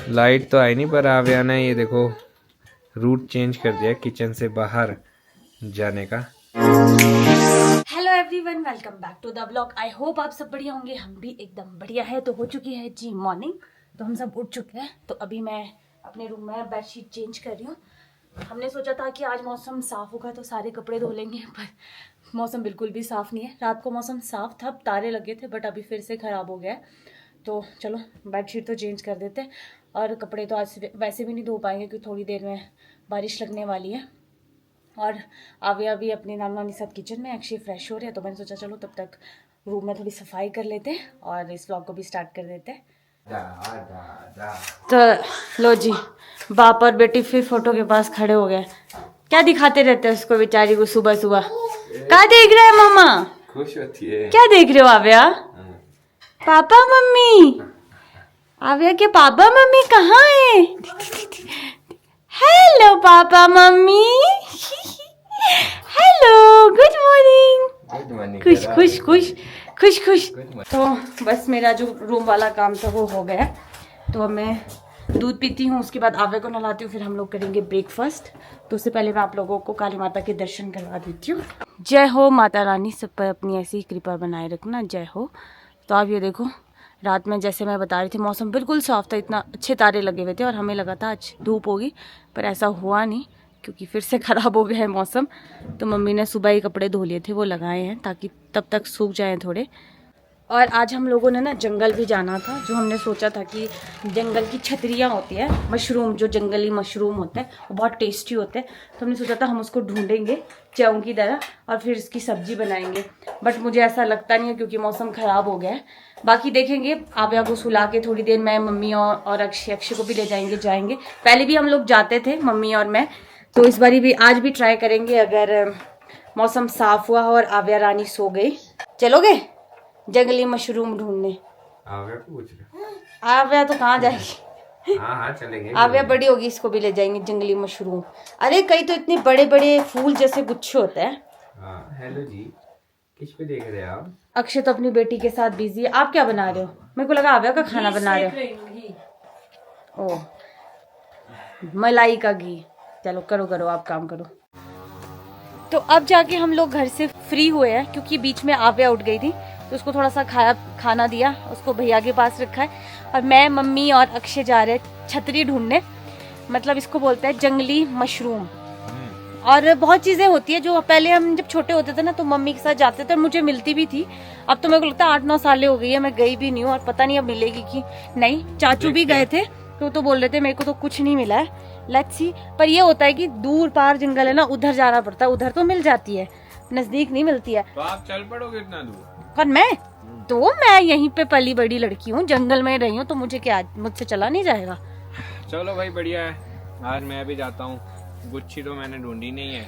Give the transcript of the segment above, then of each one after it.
Light तो आई नहीं, पर आव्या ने ये देखो रूट चेंज कर दिया किचन से बाहर जाने का। Hello everyone, welcome back to the blog. I hope आप सब बढ़िया होंगे, हम भी एकदम बढ़िया है। तो हो चुकी है जी मॉर्निंग, तो हम सब उठ चुके हैं। तो अभी मैं अपने रूम में बेडशीट चेंज कर रही हूँ। हमने सोचा था कि आज मौसम साफ होगा तो सारे कपड़े धो लेंगे, पर मौसम बिल्कुल भी साफ नहीं है। रात को मौसम साफ था, तारे लगे थे, बट अभी फिर से ख़राब हो गया है। तो चलो बेडशीट तो चेंज कर देते हैं, और कपड़े तो आज वैसे भी नहीं धो पाएंगे क्योंकि थोड़ी देर में बारिश लगने वाली है। और आव्या भी अपनी नानी साथ किचन में एक्चुअली फ्रेश हो रहे हैं, तो मैंने सोचा चलो तब तक रूम में थोड़ी सफाई कर लेते हैं और इस व्लॉग को भी स्टार्ट कर देते हैं। तो लो जी, बाप और बेटी फिर फोटो के पास खड़े हो गए। क्या दिखाते रहते हैं उसको बेचारी को सुबह सुबह। क्या देख रहे हैं मामा? खुश होती है। क्या देख रहे हो आव्या? Papa mummy. आव्या के पापा मम्मी कहाँ है? Hello papa mummy. Hello, good morning. खुश खुश खुश खुश खुश। तो बस मेरा जो रूम वाला काम था वो हो गया। तो अब मैं दूध पीती हूँ, उसके बाद आव्या को नहलाती हूँ, फिर हम लोग करेंगे ब्रेकफास्ट। तो उससे पहले मैं आप लोगों को काली माता के दर्शन करवा देती हूँ। जय हो माता रानी, सब पर अपनी ऐसी ही कृपा बनाए रखना, जय हो। तो आप ये देखो, रात में जैसे मैं बता रही थी मौसम बिल्कुल साफ था, इतना अच्छे तारे लगे हुए थे और हमें लगा था आज धूप होगी, पर ऐसा हुआ नहीं क्योंकि फिर से ख़राब हो गया है मौसम। तो मम्मी ने सुबह ही कपड़े धो लिए थे, वो लगाए हैं ताकि तब तक सूख जाएं थोड़े। और आज हम लोगों ने ना जंगल भी जाना था, जो हमने सोचा था कि जंगल की छतरियाँ होती है, मशरूम, जो जंगली मशरूम होते हैं वो बहुत टेस्टी होते हैं। तो हमने सोचा था हम उसको ढूंढेंगे चाऊ की तरह और फिर इसकी सब्जी बनाएंगे, बट मुझे ऐसा लगता नहीं है क्योंकि मौसम ख़राब हो गया है। बाकी देखेंगे, आव्या को सुला के थोड़ी देर मैं, मम्मी और अक्षय को भी ले जाएंगे। पहले भी हम लोग जाते थे मम्मी और मैं, तो इस बारी भी आज भी ट्राई करेंगे। अगर मौसम साफ हुआ और आव्या रानी सो गई, चलोगे जंगली मशरूम ढूंढने? आव्या को पूछ रहे? आव्या तो कहाँ जाएगी? हाँ चलेंगे। आव्या बड़ी होगी, इसको भी ले जाएंगे जंगली मशरूम। अरे कई तो इतने बड़े बड़े फूल जैसे गुच्छे होते हैं। हेलो जी, किस पे देख रहे हैं आप? अक्षय तो अपनी बेटी के साथ बिजी है। आप क्या बना रहे हो? मेरे को लगा आव्या का खाना बना रहे हो। ओ, मलाई का घी। चलो करो आप काम करो। तो अब जाके हम लोग घर से फ्री हुए हैं क्योंकि बीच में आव्या उठ गई थी, तो उसको थोड़ा सा खाना दिया, उसको भैया के पास रखा है। और मैं, मम्मी और अक्षय जा रहे हैं छतरी ढूंढने, मतलब इसको बोलते हैं जंगली मशरूम। और बहुत चीज़ें होती है जो पहले हम जब छोटे होते थे ना तो मम्मी के साथ जाते थे और मुझे मिलती भी थी। अब तो मेरे को लगता है 8-9 साल हो गई है, मैं गई भी नहीं हूँ और पता नहीं अब मिलेगी कि नहीं। चाचू भी गए थे तो बोल रहे थे मेरे को तो कुछ नहीं मिला है, लेट्स सी। पर ये होता है कि दूर पार जंगल है ना, उधर जाना पड़ता है, उधर तो मिल जाती है, नजदीक नहीं मिलती है। तो आप चल पड़ोगे इतना दूर? पर मैं यहीं पे पली बड़ी लड़की हूँ, जंगल में रही हूँ, तो मुझे क्या, मुझसे चला नहीं जाएगा? चलो भाई, बढ़िया है। आज मैं भी जाता हूँ। गुच्छी तो मैंने ढूंढी नहीं है,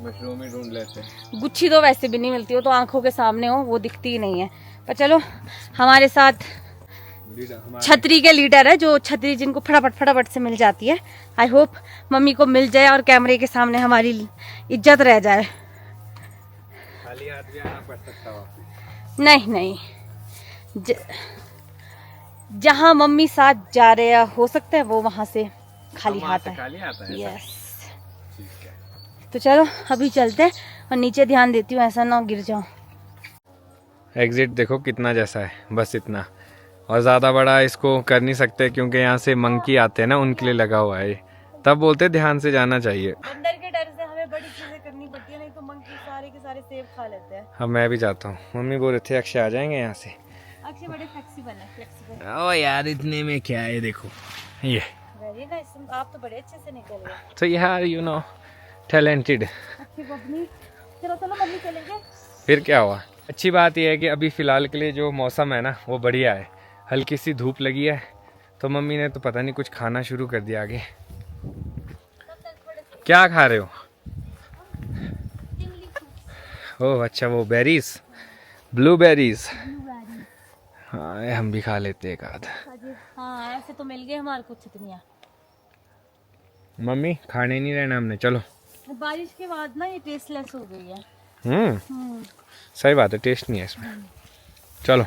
मशरूम ही ढूंढ लेते हैं। गुच्छी तो वैसे भी नहीं मिलती, हो तो आंखों के सामने हो, वो दिखती ही नहीं है। पर चलो, हमारे साथ छतरी के लीडर है, जो छतरी जिनको फटाफट से मिल जाती है। आई होप मम्मी को मिल जाए और कैमरे के सामने हमारी इज्जत रह जाए। खाली हाथ भी आना पड़ सकता है। नहीं, जहाँ मम्मी साथ जा रहे हैं हो सकता है वो वहां से खाली हाथ है। यस, ठीक है। तो चलो अभी चलते हैं और नीचे ध्यान देती हूँ, ऐसा ना गिर जाऊं। एग्जिट देखो कितना जैसा है, बस इतना, और ज़्यादा बड़ा इसको कर नहीं सकते क्योंकि यहाँ से मंकी आते हैं ना, उनके लिए लगा हुआ है। तब बोलते ध्यान से जाना चाहिए। अंदर के डर से हमें बड़ी चीजें करनी पड़ती है, नहीं तो मंकी सारे के सारे सेब खा लेते हैं। अब मैं भी जाता हूँ। मम्मी बोल रहे थे अक्षय आ जाएंगे यहाँ से। अक्षय बड़े फ्लेक्सिबल। ओ यार, इतने में क्या है, देखो ये। वेरी नाइस, आप तो बड़े अच्छे से निकल गए। तो यार यू नो, टैलेंटेड। चलो मम्मी चलेंगे। फिर क्या हुआ? अच्छी बात यह है कि अभी फ़िलहाल के लिए जो मौसम है ना वो बढ़िया है, हल्की सी धूप लगी है, तो मम्मी ने तो पता नहीं कुछ खाना शुरू कर दिया आगे। क्या खा रहे हो? ओह अच्छा, वो बेरीज, ब्लूबेरीज। हाँ, हम भी खा लेते एक आध। हाँ, ऐसे तो मिल गए हमारे कुछ छतरियाँ। मम्मी खाने नहीं रहना हमने, चलो। बारिश के बाद ना ये टेस्टलेस हो गई है। सही बात है, टेस्ट नहीं है इसमें। चलो।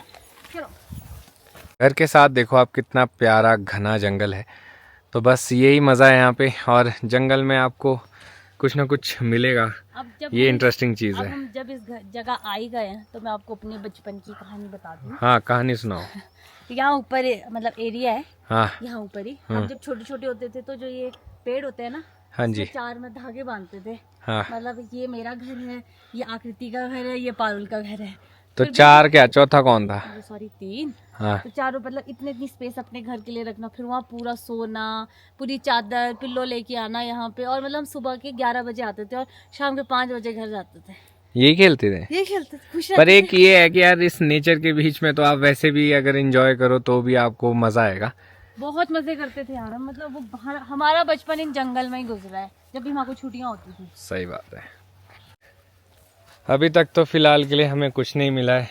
घर के साथ देखो आप कितना प्यारा घना जंगल है। तो बस यही मज़ा है यहाँ पे, और जंगल में आपको कुछ ना कुछ मिलेगा। अब जब ये इंटरेस्टिंग चीज़ है। हम जब इस जगह आ ही गए हैं तो मैं आपको अपने बचपन की कहानी बता दूँ। हाँ, कहानी सुनाओ। यहाँ ऊपर मतलब एरिया है, हाँ यहाँ ऊपर ही हम जब छोटे छोटे होते थे तो जो ये पेड़ होते हैं ना, हाँ जी, 4 में धागे बांधते थे। हाँ। मतलब ये मेरा घर है, ये आकृति का घर है, ये पारुल का घर है। तो 4 क्या, चौथा कौन था? सॉरी 3। हाँ तो चारों मतलब इतनी स्पेस अपने घर के लिए रखना, फिर वहाँ पूरा सोना, पूरी चादर पिल्लो लेके आना यहाँ पे। और मतलब हम सुबह के 11 बजे आते थे और शाम के 5 बजे घर जाते थे। यही खेलते थे। ये खेलते थे, खुश पर रहते एक ये है कि यार इस नेचर के बीच में तो आप वैसे भी अगर एंजॉय करो तो भी आपको मजा आएगा। थे। बहुत मजे करते थे यार हम, मतलब वो हमारा बचपन इन जंगल में ही गुजरा है, जब भी वहाँ को छुट्टियाँ होती थी। सही बात है। अभी तक तो फिलहाल के लिए हमें कुछ नहीं मिला है,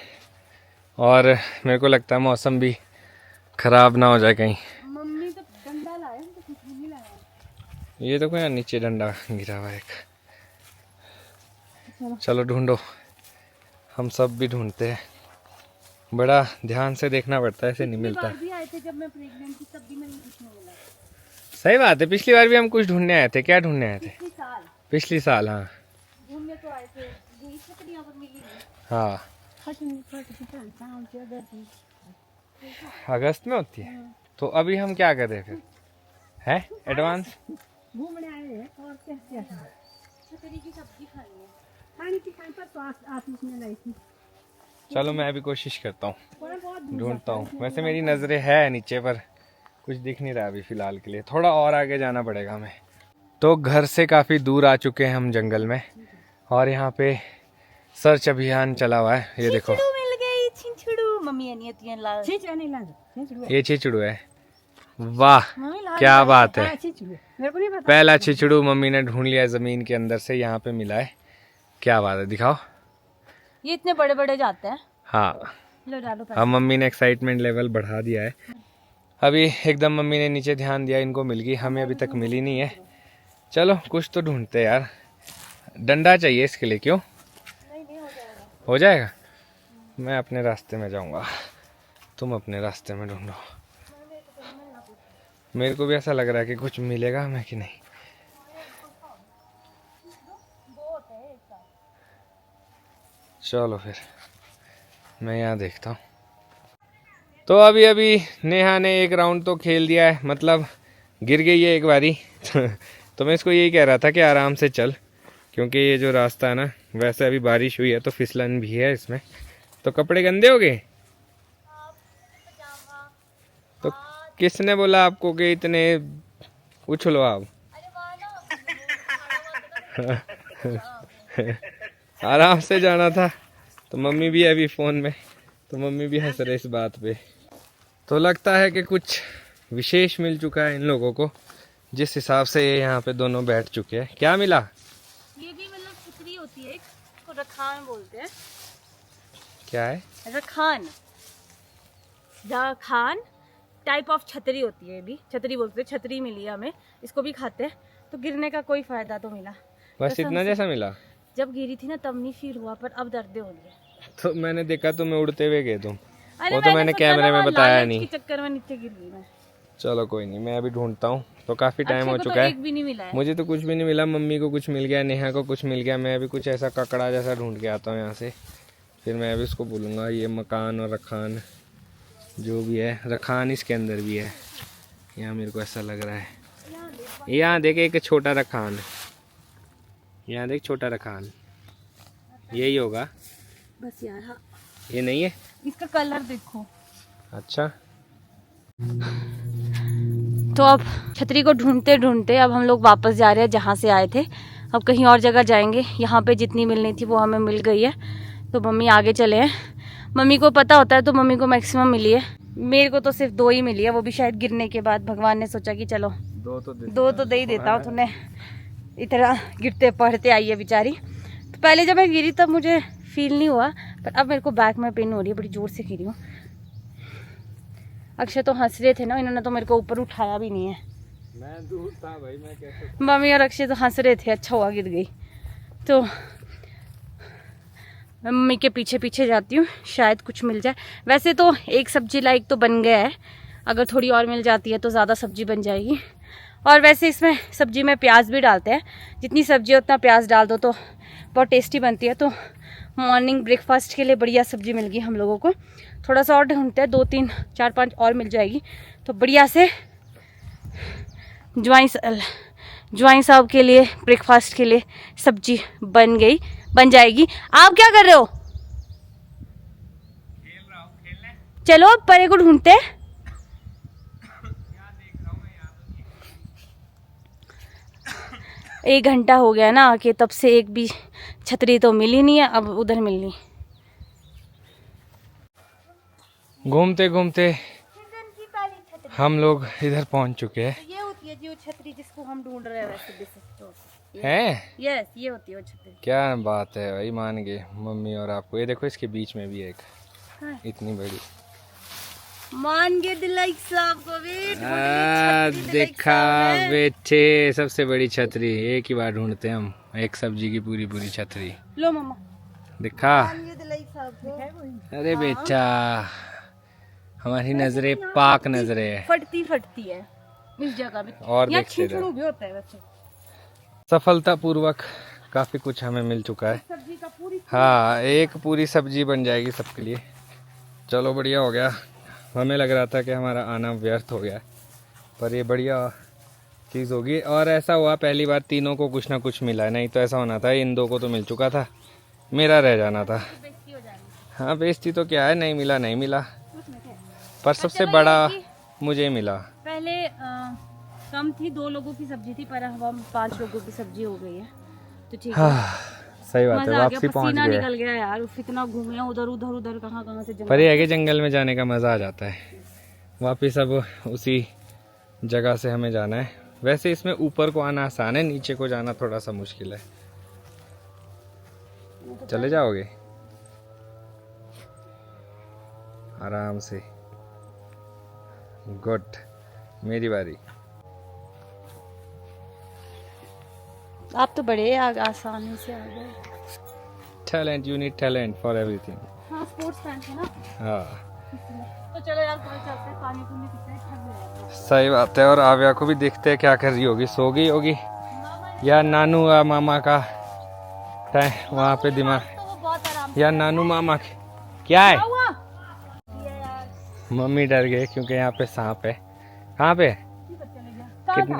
और मेरे को लगता है मौसम भी खराब ना हो जाए कहीं। मम्मी तो डंडा लाए, हम तो कुछ नहीं लाया। ये तो कोई नीचे डंडा गिरा हुआ है एक। चलो ढूंढो, हम सब भी ढूंढते हैं। बड़ा ध्यान से देखना पड़ता है, ऐसे नहीं मिलता है। भी आए थे जब मैं प्रेग्नेंट थी, तब भी मैंने कुछ नहीं मिला। सही बात है, पिछली बार भी हम कुछ ढूंढने आए थे। क्या ढूंढने आए थे? पिछली साल। हाँ घूमने तो आए थे, यही छतरी यहाँ पर मिली नहीं। हाँ, अगस्त में होती है। तो अभी हम क्या कर रहे हैं फिर? है एडवांस घूमने आए हैं और क्या छतरी की सब्जी खानी है, खाने की खाने पर तो आशीष में लाई थी। चलो मैं भी कोशिश करता हूँ, ढूंढता हूँ। वैसे मेरी नज़रें है नीचे, पर कुछ दिख नहीं रहा अभी फिलहाल के लिए। थोड़ा और आगे जाना पड़ेगा हमें। तो घर से काफ़ी दूर आ चुके हैं हम जंगल में, और यहाँ पे सर्च अभियान चला हुआ है। ये देखो, मिल गई छिंछड़ू। मम्मी ये छिचड़ू है। वाह क्या बात है, पहला छिचड़ू मम्मी ने ढूंढ लिया ज़मीन के अंदर से, यहाँ पे मिला है। क्या बात है, दिखाओ। ये इतने बड़े बड़े जाते हैं। हाँ, लो डालो। अब मम्मी ने एक्साइटमेंट लेवल बढ़ा दिया है। अभी एकदम मम्मी ने नीचे ध्यान दिया, इनको मिल गई, हमें अभी तक मिली नहीं है। चलो कुछ तो ढूंढते हैं यार। डंडा चाहिए इसके लिए। क्यों? नहीं हो जाएगा। मैं अपने रास्ते में जाऊंगा, तुम अपने रास्ते में ढूंढो। मेरे को भी ऐसा लग रहा है कि कुछ मिलेगा हमें कि नहीं। चलो फिर मैं यहाँ देखता हूँ। तो अभी अभी नेहा ने एक राउंड तो खेल दिया है, मतलब गिर गई है एक बारी। तो मैं इसको यही कह रहा था कि आराम से चल, क्योंकि ये जो रास्ता है ना, वैसे अभी बारिश हुई है तो फिसलन भी है इसमें, तो कपड़े गंदे हो गए। तो किसने बोला आपको कि इतने उछलो आप? आराम से जाना था। तो मम्मी भी है अभी फ़ोन में, तो मम्मी भी हंस रहे इस बात पे। तो लगता है कि कुछ विशेष मिल चुका है इन लोगों को, जिस हिसाब से ये यहाँ पे दोनों बैठ चुके हैं। क्या मिला? ये भी मतलब छतरी होती है, इसको रखान बोलते हैं। क्या है? रखान, रखान टाइप ऑफ छतरी होती है। ये भी छतरी बोलते हैं। छतरी मिली है हमें, इसको भी खाते हैं। तो गिरने का कोई फायदा तो मिला, बस इतना जैसा मिला। जब गिरी थी ना तब नहीं फील हुआ, पर अब दर्द हो रही है। तो मैंने देखा तुम्हें उड़ते हुए गए तुम, अरे वो तो मैंने कैमरे में बताया नहीं। के चक्कर में नीचे गिर गई मैं। चलो कोई नहीं, मैं अभी ढूंढता हूँ। तो काफ़ी टाइम हो चुका तो है। एक भी नहीं मिला है। मुझे तो कुछ भी नहीं मिला, मम्मी को कुछ मिल गया, नेहा को कुछ मिल गया। मैं अभी कुछ ऐसा ककड़ा जैसा ढूंढ के आता हूँ यहाँ से, फिर मैं अभी उसको बोलूँगा। ये मकान और रखान जो भी है, रखान इसके अंदर भी है यहाँ, मेरे को ऐसा लग रहा है। यहाँ देख एक छोटा रखान, यहाँ देख छोटा रखान, यही होगा बस यार। हाँ, ये नहीं है, इसका कलर देखो। अच्छा। तो अब छतरी को ढूंढते ढूंढते अब हम लोग वापस जा रहे हैं जहाँ से आए थे। अब कहीं और जगह जाएंगे। यहाँ पे जितनी मिलनी थी वो हमें मिल गई है, तो मम्मी आगे चले हैं। मम्मी को पता होता है तो मम्मी को मैक्सिमम मिली है, मेरे को तो सिर्फ 2 ही मिली है, वो भी शायद गिरने के बाद भगवान ने सोचा कि चलो 2 तो दे ही देता हूँ, तूने इतना गिरते पढ़ते आई है बेचारी। तो पहले जब मैं गिरी तब मुझे फील नहीं हुआ, पर अब मेरे को बैक में पेन हो रही है, बड़ी जोर से गिरी हूँ। अक्षय तो हंस रहे थे ना, इन्होंने तो मेरे को ऊपर उठाया भी नहीं है। मैं दूर था भाई, मैं कैसे। मम्मी और अक्षय तो हंस रहे थे, अच्छा हुआ गिर गई। तो मैं मम्मी के पीछे पीछे जाती हूँ, शायद कुछ मिल जाए। वैसे तो एक सब्जी लाइक तो बन गया है, अगर थोड़ी और मिल जाती है तो ज़्यादा सब्जी बन जाएगी। और वैसे इसमें सब्जी में प्याज भी डालते हैं, जितनी सब्जी है उतना प्याज डाल दो तो बहुत टेस्टी बनती है। तो मॉर्निंग ब्रेकफास्ट के लिए बढ़िया सब्जी मिल गई हम लोगों को। थोड़ा सा और ढूंढते हैं, 2 3 4 5 और मिल जाएगी तो बढ़िया से ज्वाइन साहब के लिए ब्रेकफास्ट के लिए सब्जी बन जाएगी। आप क्या कर रहे हो? चलो परे को ढूंढते हैं। 1 घंटा हो गया ना आके, तब से एक भी छतरी तो मिली नहीं है, अब उधर मिलनी। घूमते घूमते हम लोग इधर पहुंच चुके हैं। ये होती है जो छतरी जिसको हम ढूंढ रहे हैं वैसे हैं? यस, ये होती है वो छतरी। क्या बात है भाई, मान गए मम्मी और आपको। ये देखो इसके बीच में भी एक इतनी बड़ी मान गए दिलाइक साहब को भी। देखा बेटे, सबसे बड़ी छतरी। एक ही बार ढूंढते हैं हम, एक सब्जी की पूरी छतरी। लो मम्मा, दिखा। अरे बेटा, हमारी नजरें पाक नजरें है, फटती है इस जगह भी। और देखते भी होता है वैसे। सफलता पूर्वक काफी कुछ हमें मिल चुका है। सब्जी का पूरी, हाँ, एक पूरी सब्जी बन जाएगी सबके लिए। चलो बढ़िया हो गया। हमें लग रहा था कि हमारा आना व्यर्थ हो गया, पर ये बढ़िया चीज़ होगी। और ऐसा हुआ पहली बार तीनों को कुछ ना कुछ मिला, नहीं तो ऐसा होना था इन 2 को तो मिल चुका था, मेरा रह जाना था। हाँ, बेइज्जती तो क्या है, नहीं मिला, पर सबसे बड़ा मुझे मिला। पहले कम थी, 2 लोगों की सब्जी थी, पर अब 5 लोगों की सब्जी हो गई है तो ठीक है। सही बात है, वापसी पहुंच गए। निकल गया यार, इतना घूमे उधर कहाँ से। पर ये है कि जंगल में जाने का मज़ा आ जाता है। वापस अब उसी जगह से हमें जाना है। वैसे इसमें ऊपर को आना आसान है, नीचे को जाना थोड़ा सा मुश्किल है। चले जाओगे आराम से। गुड, मेरी बारी। आप तो बड़े आसानी से आ गए। Talent, you need talent for everything. हाँ, स्पोर्ट्स मैन है ना। हाँ, तो चलो यार, थोड़ा चलते हैं, पानी पूनी पीते हैं, थक गए। सही बात है। और आव्या को भी देखते हैं क्या कर रही होगी, सो गई होगी या नानू या मामा का वहाँ पे दिमाग, तो बहुत आराम या नानू मामा के क्या है। मम्मी डर गए क्योंकि यहाँ पे सांप है। कहाँ पे?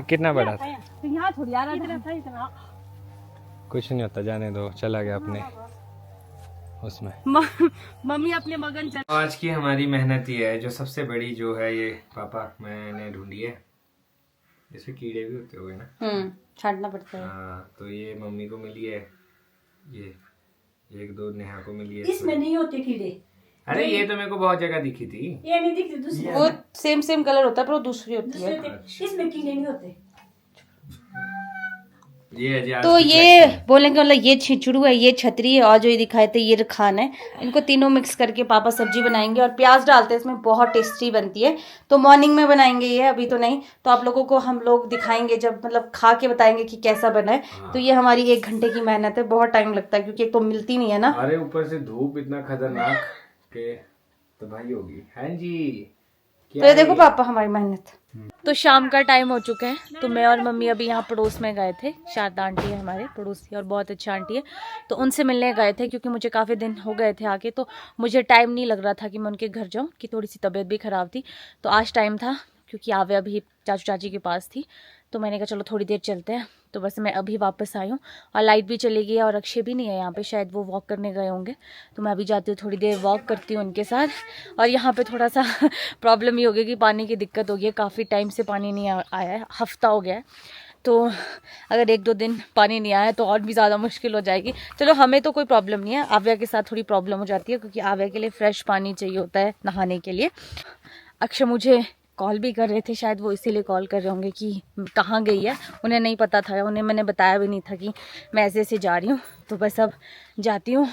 कितना बड़ा था? यहाँ थोड़ी आ रहा था इतना। कुछ नहीं होता, जाने दो, चला गया अपने उसमें। मम्मी अपने मगन चल। आज की हमारी मेहनत ये है, जो सबसे बड़ी जो है ये पापा मैंने ढूंढी है। इसमें कीड़े भी होते हुए ना, छांटना पड़ता है। हाँ, तो ये मम्मी को मिली है, ये 1 2 नेहा को मिली है। इसमें नहीं होते कीड़े। अरे ये तो मेरे को बहुत जगह दिखी थी। ये नहीं दिखती, दूसरी वो सेम कलर होता है, पर वो दूसरी होती है। इसमें कीड़े नहीं होते। तो ये बोलने का मतलब ये छिचड़ू है, ये छतरी है, और जो ये दिखाए थे ये रखान है। इनको तीनों मिक्स करके पापा सब्जी बनाएंगे और प्याज डालते हैं इसमें, बहुत टेस्टी बनती है। तो मॉर्निंग में बनाएंगे ये, अभी तो नहीं। तो आप लोगों को हम लोग दिखाएंगे जब, मतलब खा के बताएंगे कि कैसा बना है। तो ये हमारी 1 घंटे की मेहनत है, बहुत टाइम लगता है क्योंकि एक तो मिलती नहीं है ना। अरे ऊपर से धूप इतना खतरनाक के तबाही होगी। हाँ जी, तो ये देखो पापा हमारी मेहनत। तो शाम का टाइम हो चुका है, तो मैं और मम्मी अभी यहाँ पड़ोस में गए थे। शारदा आंटी है हमारे पड़ोसी और बहुत अच्छी आंटी है, तो उनसे मिलने गए थे क्योंकि मुझे काफ़ी दिन हो गए थे आके, तो मुझे टाइम नहीं लग रहा था कि मैं उनके घर जाऊँ, कि थोड़ी सी तबीयत भी ख़राब थी। तो आज टाइम था क्योंकि आव्या भी चाचू चाची के पास थी, तो मैंने कहा चलो थोड़ी देर चलते हैं। तो बस मैं अभी वापस आई हूँ और लाइट भी चली गई है और अक्षय भी नहीं है यहाँ पे, शायद वो वॉक करने गए होंगे। तो मैं अभी जाती हूँ, थोड़ी देर वॉक करती हूँ उनके साथ। और यहाँ पे थोड़ा सा प्रॉब्लम ये हो गई कि पानी की दिक्कत हो गई है, काफ़ी टाइम से पानी नहीं आया है, हफ्ता हो गया है। तो अगर 1 2 दिन पानी नहीं आया तो और भी ज़्यादा मुश्किल हो जाएगी। चलो हमें तो कोई प्रॉब्लम नहीं है, आव्या के साथ थोड़ी प्रॉब्लम हो जाती है क्योंकि आव्या के लिए फ्रेश पानी चाहिए होता है नहाने के लिए। अक्षय मुझे कॉल भी कर रहे थे, शायद वो इसीलिए कॉल कर रहे होंगे कि कहाँ गई है। उन्हें नहीं पता था, उन्हें मैंने बताया भी नहीं था कि मैं ऐसे ऐसे जा रही हूँ। तो बस अब जाती हूँ,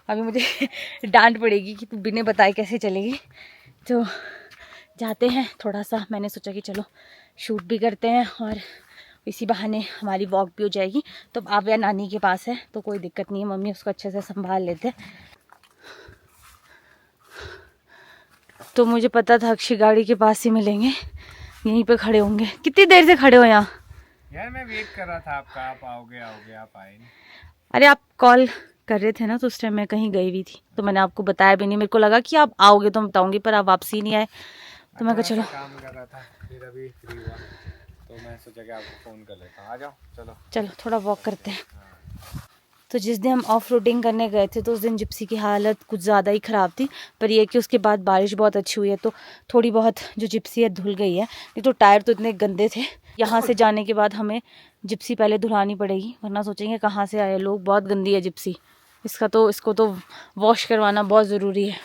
अभी मुझे डांट पड़ेगी कि तू बिना बताए कैसे चलेगी। तो जाते हैं, थोड़ा सा मैंने सोचा कि चलो शूट भी करते हैं और इसी बहाने हमारी वॉक भी हो जाएगी। तो अब आव्या नानी के पास है तो कोई दिक्कत नहीं है, मम्मी उसको अच्छे से संभाल लेते हैं। तो मुझे पता था अक्षय गाड़ी के पास ही मिलेंगे, यहीं पे खड़े होंगे। कितनी देर से खड़े हो यहाँ? यार मैं वेट कर रहा था आपका, आप आओगे आप आए नहीं। अरे आप कॉल कर रहे थे ना, तो उस टाइम मैं कहीं गई हुई थी तो मैंने आपको बताया भी नहीं। मेरे को लगा कि आप आओगे तो मैं बताऊंगी, पर आप वापसी नहीं आए तो मैं कहा चलो। काम कर रहा था, फिर अभी फ्री हुआ तो मैं सोचा कि आपको फोन कर लेता हूँ। आ जाओ, चलो चलो थोड़ा वॉक करते हैं। तो जिस दिन हम ऑफ रोडिंग करने गए थे तो उस दिन जिप्सी की हालत कुछ ज़्यादा ही ख़राब थी, पर यह कि उसके बाद बारिश बहुत अच्छी हुई है तो थोड़ी बहुत जो जिप्सी है धुल गई है। नहीं तो टायर तो इतने गंदे थे। यहाँ से जाने के बाद हमें जिप्सी पहले धुलानी पड़ेगी, वरना सोचेंगे कहाँ से आए लोग, बहुत गंदी है जिप्सी। इसको तो वॉश करवाना बहुत ज़रूरी है।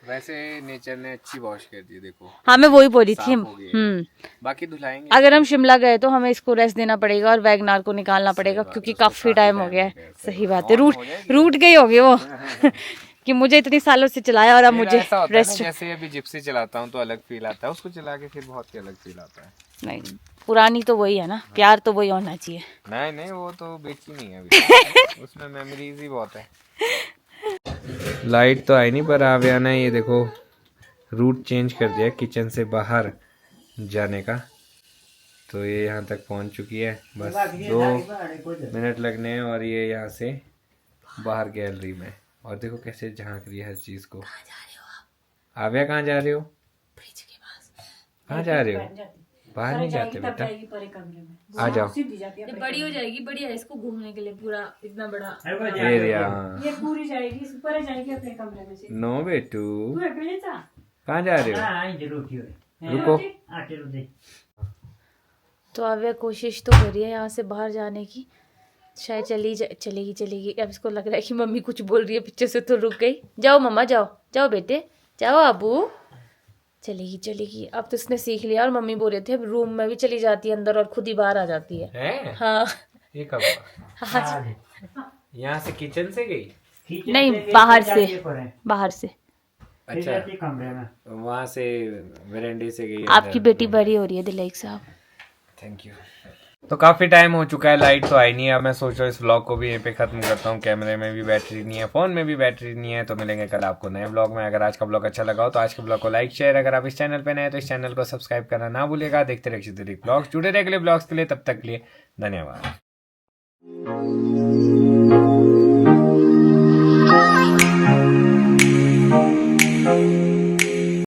वैसे नेचर ने अच्छी वॉश कर दी, देखो। हाँ मैं वही बोली थी। बाकी धुलाएंगे। अगर हम शिमला गए तो हमें इसको रेस्ट देना पड़ेगा और वैगनार को निकालना पड़ेगा, क्योंकि काफी टाइम हो गया है। सही बात है, रूट गई होगी वो कि मुझे इतनी सालों से चलाया और अब मुझे रेस्ट। जैसे अभी जिप्सी चलाता हूँ तो अलग फील आता है, उसको चला के फिर बहुत ही अलग फील आता है। नहीं, पुरानी तो वही है ना, प्यार तो वही होना चाहिए। नहीं वो तो बेची नहीं है अभी उसमें मेमोरीज ही बहुत है। लाइट तो आई नहीं, पर आव्या ने ये देखो रूट चेंज कर दिया किचन से बाहर जाने का। तो ये यहाँ तक पहुँच चुकी है, बस 2 मिनट लगने हैं और ये यहाँ से बाहर गैलरी में। और देखो कैसे झांक रही है हर चीज़ को। आव्या कहाँ जा रहे हो? कहाँ जा रहे हो? बाहर नहीं जाते बेटा, आ जाओ। बड़ी हो जाएगी, बढ़िया है इसको घूमने के लिए, पूरा इतना बड़ा एरिया। ये पूरी जाएगी, ऊपर जाएगी अपने कमरे में से। नो बेटू, कहाँ जा रहे हो? रुको। तो आव्या कोशिश तो करिए यहाँ से बाहर जाने की, शायद चलेगी। अब इसको लग रहा है कि मम्मी कुछ बोल रही है पीछे से, तो रुक गई। जाओ मम्मा, जाओ बेटे, जाओ अबू। चलेगी। अब तो इसने सीख लिया। और मम्मी बोल रहे थे अब रूम में भी चली जाती है अंदर और खुद ही बाहर आ जाती है। हाँ ये कब हुआ? यहाँ से किचन से गई? नहीं, बाहर से। अच्छा, वहाँ से वेरेंडे से गई। आपकी बेटी बड़ी हो रही है दिलाइक साहब। Thank you. तो काफ़ी टाइम हो चुका है, लाइट तो आई नहीं है। अब मैं सोच रहा हूँ इस व्लॉग को भी यहीं पे ख़त्म करता हूँ। कैमरे में भी बैटरी नहीं है, फ़ोन में भी बैटरी नहीं है। तो मिलेंगे कल आपको नए व्लॉग में। अगर आज का व्लॉग अच्छा लगा हो तो आज के व्लॉग को लाइक शेयर, अगर आप इस चैनल पे नए हैं तो इस चैनल को सब्सक्राइब करना ना भूलिएगा। देखते रहिए ब्लॉग्स, जुड़े रहे अगले ब्लॉग्स के लिए। तब तक के लिए धन्यवाद।